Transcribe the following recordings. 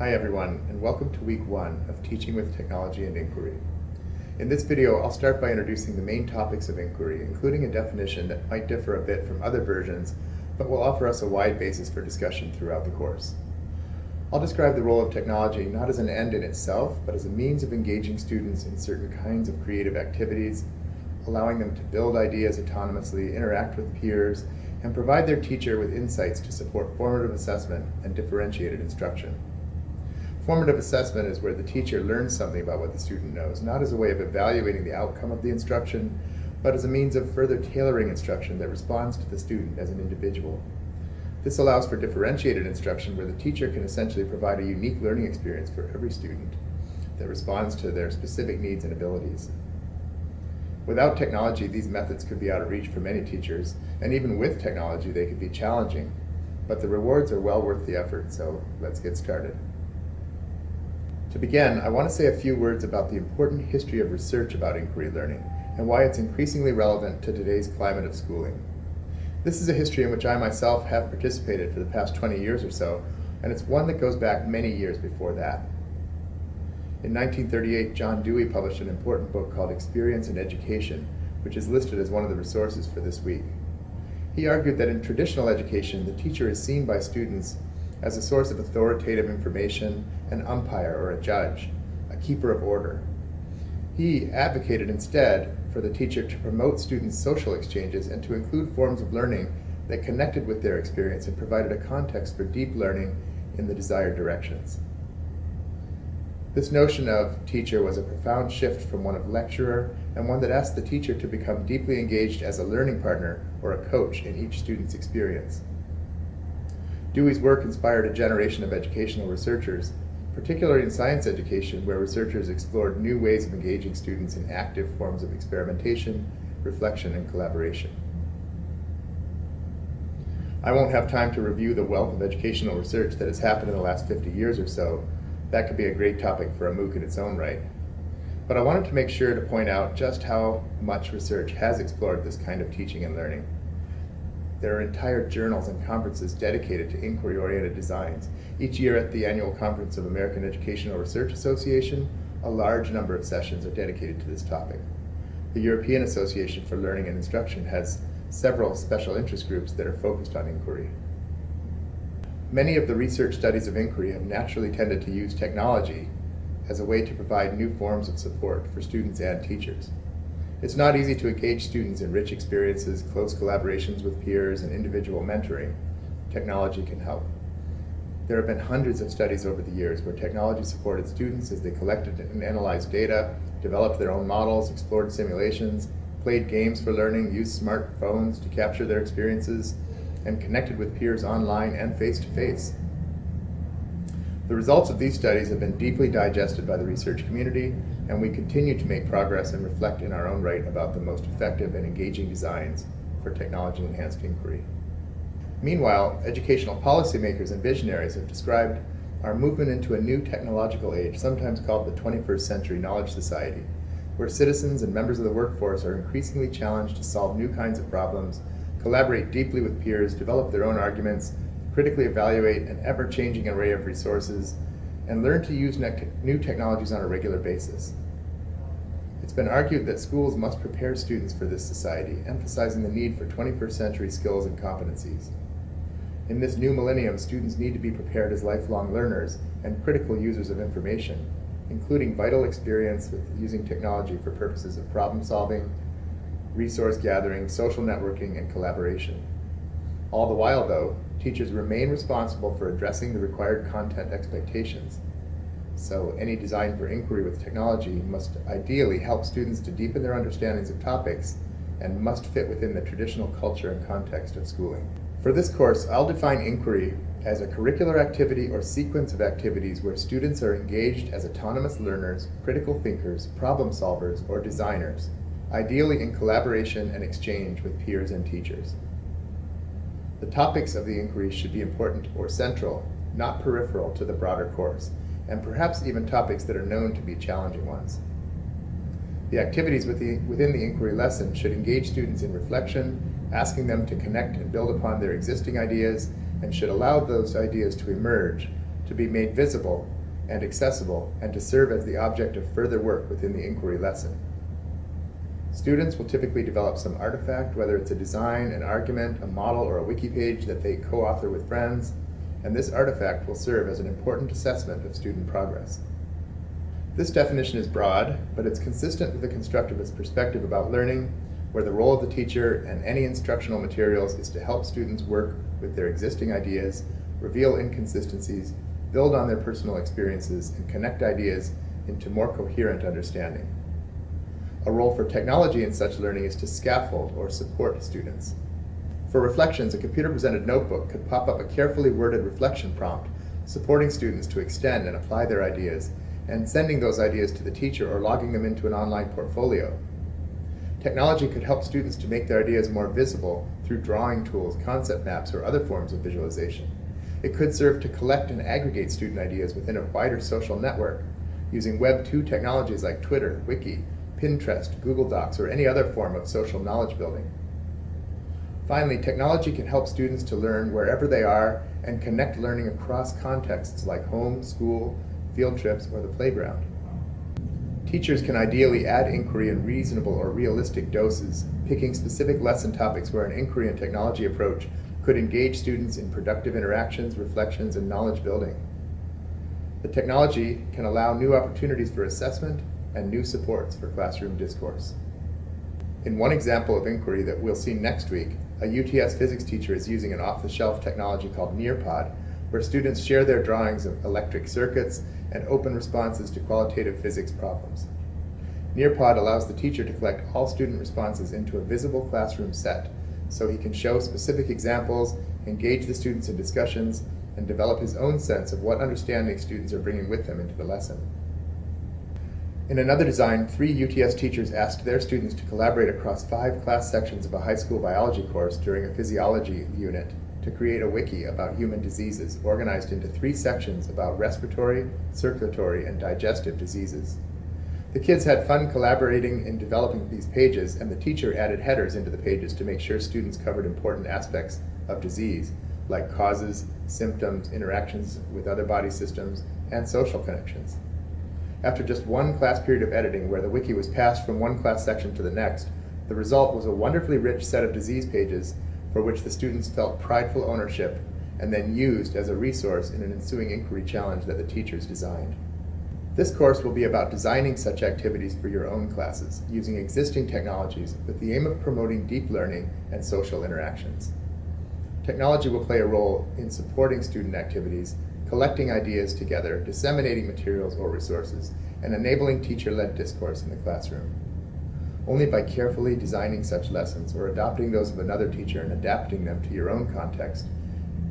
Hi everyone, and welcome to week 1 of Teaching with Technology and Inquiry. In this video, I'll start by introducing the main topics of inquiry, including a definition that might differ a bit from other versions, but will offer us a wide basis for discussion throughout the course. I'll describe the role of technology not as an end in itself, but as a means of engaging students in certain kinds of creative activities, allowing them to build ideas autonomously, interact with peers, and provide their teacher with insights to support formative assessment and differentiated instruction. Formative assessment is where the teacher learns something about what the student knows, not as a way of evaluating the outcome of the instruction, but as a means of further tailoring instruction that responds to the student as an individual. This allows for differentiated instruction where the teacher can essentially provide a unique learning experience for every student that responds to their specific needs and abilities. Without technology, these methods could be out of reach for many teachers, and even with technology, they could be challenging. But the rewards are well worth the effort, so let's get started. To begin, I want to say a few words about the important history of research about inquiry learning and why it's increasingly relevant to today's climate of schooling. This is a history in which I myself have participated for the past 20 years or so, and it's one that goes back many years before that. In 1938, John Dewey published an important book called Experience and Education, which is listed as one of the resources for this week. He argued that in traditional education, the teacher is seen by students as a source of authoritative information, an umpire or a judge, a keeper of order. He advocated instead for the teacher to promote students' social exchanges and to include forms of learning that connected with their experience and provided a context for deep learning in the desired directions. This notion of teacher was a profound shift from one of lecturer and one that asked the teacher to become deeply engaged as a learning partner or a coach in each student's experience. Dewey's work inspired a generation of educational researchers, particularly in science education, where researchers explored new ways of engaging students in active forms of experimentation, reflection, and collaboration. I won't have time to review the wealth of educational research that has happened in the last 50 years or so. That could be a great topic for a MOOC in its own right. But I wanted to make sure to point out just how much research has explored this kind of teaching and learning. There are entire journals and conferences dedicated to inquiry-oriented designs. Each year at the annual conference of American Educational Research Association, a large number of sessions are dedicated to this topic. The European Association for Learning and Instruction has several special interest groups that are focused on inquiry. Many of the research studies of inquiry have naturally tended to use technology as a way to provide new forms of support for students and teachers. It's not easy to engage students in rich experiences, close collaborations with peers, and individual mentoring. Technology can help. There have been hundreds of studies over the years where technology supported students as they collected and analyzed data, developed their own models, explored simulations, played games for learning, used smartphones to capture their experiences, and connected with peers online and face-to-face. The results of these studies have been deeply digested by the research community, and we continue to make progress and reflect in our own right about the most effective and engaging designs for technology-enhanced inquiry. Meanwhile, educational policymakers and visionaries have described our movement into a new technological age, sometimes called the 21st Century Knowledge Society, where citizens and members of the workforce are increasingly challenged to solve new kinds of problems, collaborate deeply with peers, develop their own arguments, critically evaluate an ever-changing array of resources, and learn to use new technologies on a regular basis. It's been argued that schools must prepare students for this society, emphasizing the need for 21st century skills and competencies. In this new millennium, students need to be prepared as lifelong learners and critical users of information, including vital experience with using technology for purposes of problem solving, resource gathering, social networking, and collaboration. All the while, though, teachers remain responsible for addressing the required content expectations. So any design for inquiry with technology must ideally help students to deepen their understandings of topics and must fit within the traditional culture and context of schooling. For this course, I'll define inquiry as a curricular activity or sequence of activities where students are engaged as autonomous learners, critical thinkers, problem solvers, or designers, ideally in collaboration and exchange with peers and teachers. The topics of the inquiry should be important or central, not peripheral to the broader course, and perhaps even topics that are known to be challenging ones. The activities within the inquiry lesson should engage students in reflection, asking them to connect and build upon their existing ideas, and should allow those ideas to emerge, to be made visible and accessible, and to serve as the object of further work within the inquiry lesson. Students will typically develop some artifact, whether it's a design, an argument, a model, or a wiki page that they co-author with friends, and this artifact will serve as an important assessment of student progress. This definition is broad, but it's consistent with the constructivist perspective about learning, where the role of the teacher and any instructional materials is to help students work with their existing ideas, reveal inconsistencies, build on their personal experiences, and connect ideas into more coherent understanding. A role for technology in such learning is to scaffold or support students. For reflections, a computer-presented notebook could pop up a carefully worded reflection prompt, supporting students to extend and apply their ideas, and sending those ideas to the teacher or logging them into an online portfolio. Technology could help students to make their ideas more visible through drawing tools, concept maps, or other forms of visualization. It could serve to collect and aggregate student ideas within a wider social network, using Web 2 technologies like Twitter, Wiki, Pinterest, Google Docs, or any other form of social knowledge building. Finally, technology can help students to learn wherever they are and connect learning across contexts like home, school, field trips, or the playground. Teachers can ideally add inquiry in reasonable or realistic doses, picking specific lesson topics where an inquiry and technology approach could engage students in productive interactions, reflections, and knowledge building. The technology can allow new opportunities for assessment and new supports for classroom discourse. In one example of inquiry that we'll see next week, a UTS physics teacher is using an off-the-shelf technology called Nearpod, where students share their drawings of electric circuits and open responses to qualitative physics problems. Nearpod allows the teacher to collect all student responses into a visible classroom set, so he can show specific examples, engage the students in discussions, and develop his own sense of what understanding students are bringing with them into the lesson. In another design, 3 UTS teachers asked their students to collaborate across 5 class sections of a high school biology course during a physiology unit to create a wiki about human diseases, organized into 3 sections about respiratory, circulatory, and digestive diseases. The kids had fun collaborating in developing these pages, and the teacher added headers into the pages to make sure students covered important aspects of disease, like causes, symptoms, interactions with other body systems, and social connections. After just one class period of editing, where the wiki was passed from one class section to the next, the result was a wonderfully rich set of disease pages for which the students felt prideful ownership and then used as a resource in an ensuing inquiry challenge that the teachers designed. This course will be about designing such activities for your own classes, using existing technologies with the aim of promoting deep learning and social interactions. Technology will play a role in supporting student activities, collecting ideas together, disseminating materials or resources, and enabling teacher-led discourse in the classroom. Only by carefully designing such lessons or adopting those of another teacher and adapting them to your own context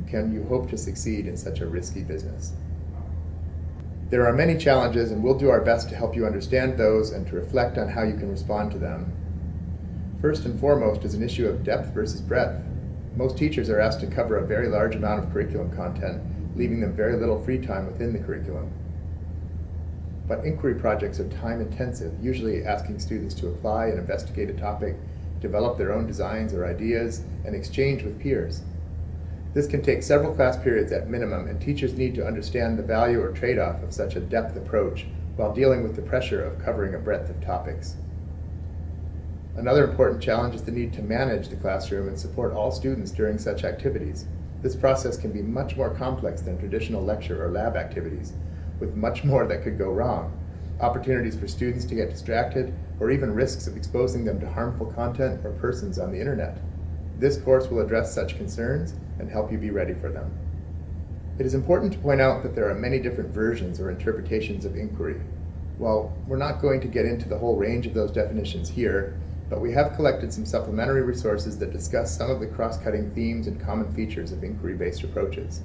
can you hope to succeed in such a risky business. There are many challenges, and we'll do our best to help you understand those and to reflect on how you can respond to them. First and foremost is an issue of depth versus breadth. Most teachers are asked to cover a very large amount of curriculum content, leaving them very little free time within the curriculum. But inquiry projects are time-intensive, usually asking students to apply and investigate a topic, develop their own designs or ideas, and exchange with peers. This can take several class periods at minimum, and teachers need to understand the value or trade-off of such a depth approach while dealing with the pressure of covering a breadth of topics. Another important challenge is the need to manage the classroom and support all students during such activities. This process can be much more complex than traditional lecture or lab activities, with much more that could go wrong, opportunities for students to get distracted, or even risks of exposing them to harmful content or persons on the internet. This course will address such concerns and help you be ready for them. It is important to point out that there are many different versions or interpretations of inquiry. While we're not going to get into the whole range of those definitions here, but we have collected some supplementary resources that discuss some of the cross-cutting themes and common features of inquiry-based approaches.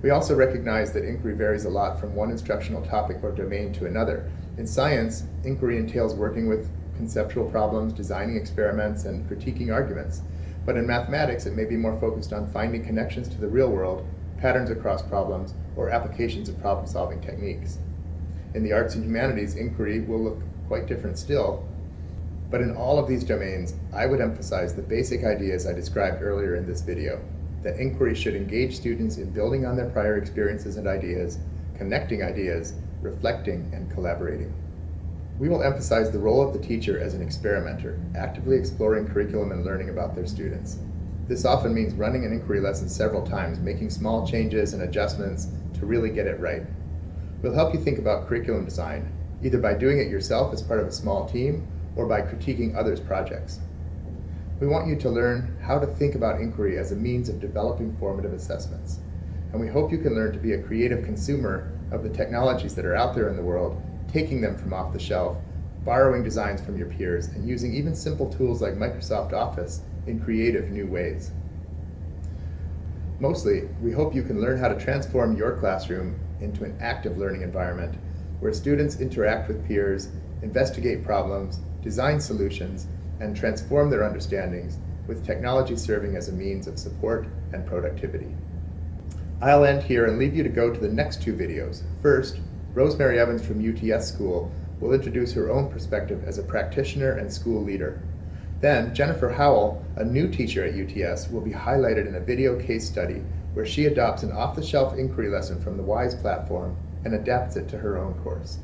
We also recognize that inquiry varies a lot from one instructional topic or domain to another. In science, inquiry entails working with conceptual problems, designing experiments, and critiquing arguments. But in mathematics, it may be more focused on finding connections to the real world, patterns across problems, or applications of problem-solving techniques. In the arts and humanities, inquiry will look quite different still. But in all of these domains, I would emphasize the basic ideas I described earlier in this video, that inquiry should engage students in building on their prior experiences and ideas, connecting ideas, reflecting, and collaborating. We will emphasize the role of the teacher as an experimenter, actively exploring curriculum and learning about their students. This often means running an inquiry lesson several times, making small changes and adjustments to really get it right. We'll help you think about curriculum design, either by doing it yourself as part of a small team or by critiquing others' projects. We want you to learn how to think about inquiry as a means of developing formative assessments. And we hope you can learn to be a creative consumer of the technologies that are out there in the world, taking them from off the shelf, borrowing designs from your peers, and using even simple tools like Microsoft Office in creative new ways. Mostly, we hope you can learn how to transform your classroom into an active learning environment where students interact with peers, investigate problems, design solutions, and transform their understandings, with technology serving as a means of support and productivity. I'll end here and leave you to go to the next two videos. First, Rosemary Evans from UTS School will introduce her own perspective as a practitioner and school leader. Then, Jennifer Howell, a new teacher at UTS, will be highlighted in a video case study where she adopts an off-the-shelf inquiry lesson from the WISE platform and adapts it to her own course.